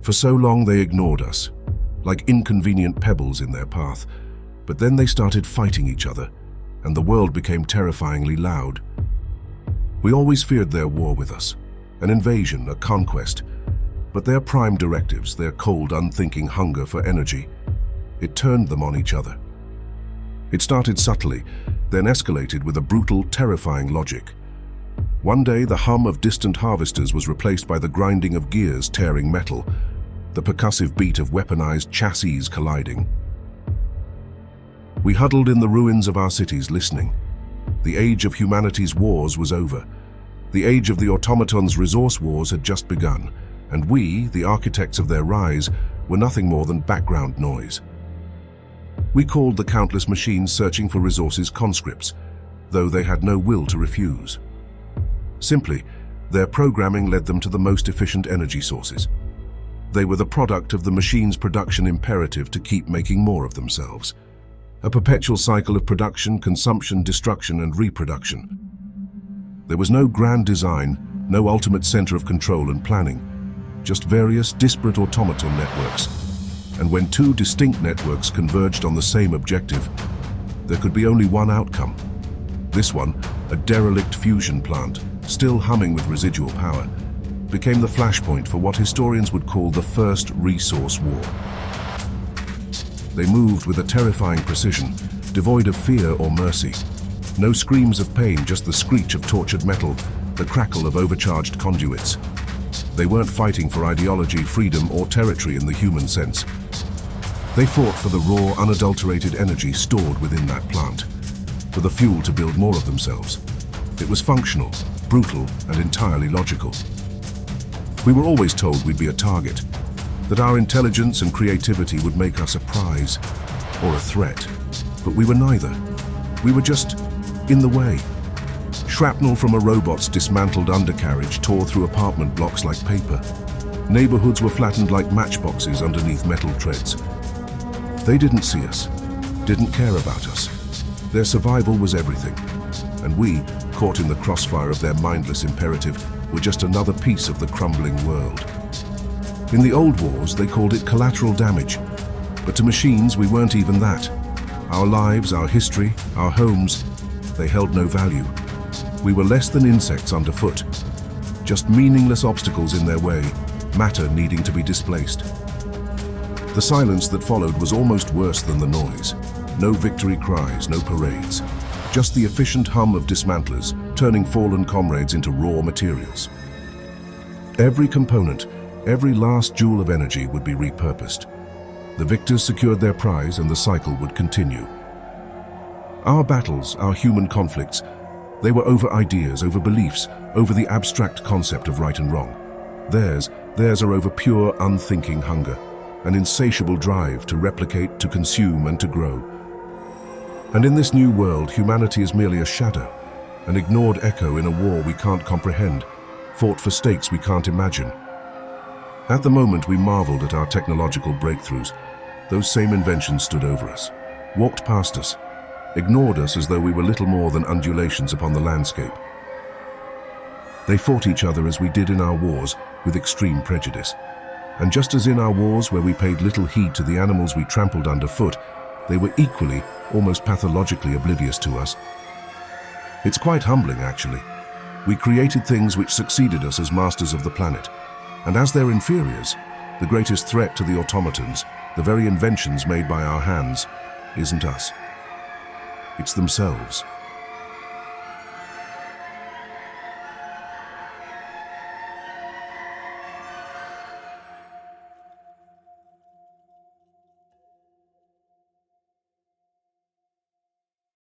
For so long they ignored us, like inconvenient pebbles in their path. But then they started fighting each other, and the world became terrifyingly loud. We always feared their war with us, an invasion, a conquest. But their prime directives, their cold, unthinking hunger for energy, it turned them on each other. It started subtly, then escalated with a brutal, terrifying logic. One day, the hum of distant harvesters was replaced by the grinding of gears tearing metal, the percussive beat of weaponized chassis colliding. We huddled in the ruins of our cities listening. The age of humanity's wars was over. The age of the automatons' resource wars had just begun, and we, the architects of their rise, were nothing more than background noise. We called the countless machines searching for resources conscripts, though they had no will to refuse. Simply, their programming led them to the most efficient energy sources. They were the product of the machine's production imperative to keep making more of themselves. A perpetual cycle of production, consumption, destruction, and reproduction. There was no grand design, no ultimate center of control and planning, just various disparate automaton networks. And when two distinct networks converged on the same objective, there could be only one outcome. This one, a derelict fusion plant, still humming with residual power, became the flashpoint for what historians would call the First Resource War. They moved with a terrifying precision, devoid of fear or mercy. No screams of pain, just the screech of tortured metal, the crackle of overcharged conduits. They weren't fighting for ideology, freedom, or territory in the human sense. They fought for the raw, unadulterated energy stored within that plant, for the fuel to build more of themselves. It was functional, brutal, and entirely logical. We were always told we'd be a target, that our intelligence and creativity would make us a prize or a threat. But we were neither. We were just in the way. Shrapnel from a robot's dismantled undercarriage tore through apartment blocks like paper. Neighborhoods were flattened like matchboxes underneath metal treads. They didn't see us, didn't care about us. Their survival was everything. And we, caught in the crossfire of their mindless imperative, were just another piece of the crumbling world. In the old wars, they called it collateral damage. But to machines, we weren't even that. Our lives, our history, our homes, they held no value. We were less than insects underfoot, just meaningless obstacles in their way, matter needing to be displaced. The silence that followed was almost worse than the noise. No victory cries, no parades. Just the efficient hum of dismantlers, turning fallen comrades into raw materials. Every component, every last joule of energy would be repurposed. The victors secured their prize and the cycle would continue. Our battles, our human conflicts, they were over ideas, over beliefs, over the abstract concept of right and wrong. Theirs are over pure, unthinking hunger, an insatiable drive to replicate, to consume, and to grow. And in this new world, humanity is merely a shadow, an ignored echo in a war we can't comprehend, fought for stakes we can't imagine. At the moment, we marveled at our technological breakthroughs. Those same inventions stood over us, walked past us, ignored us as though we were little more than undulations upon the landscape. They fought each other as we did in our wars, with extreme prejudice. And just as in our wars where we paid little heed to the animals we trampled underfoot, they were equally, almost pathologically oblivious to us. It's quite humbling, actually. We created things which succeeded us as masters of the planet. And as their inferiors, the greatest threat to the automatons, the very inventions made by our hands, isn't us. It's themselves.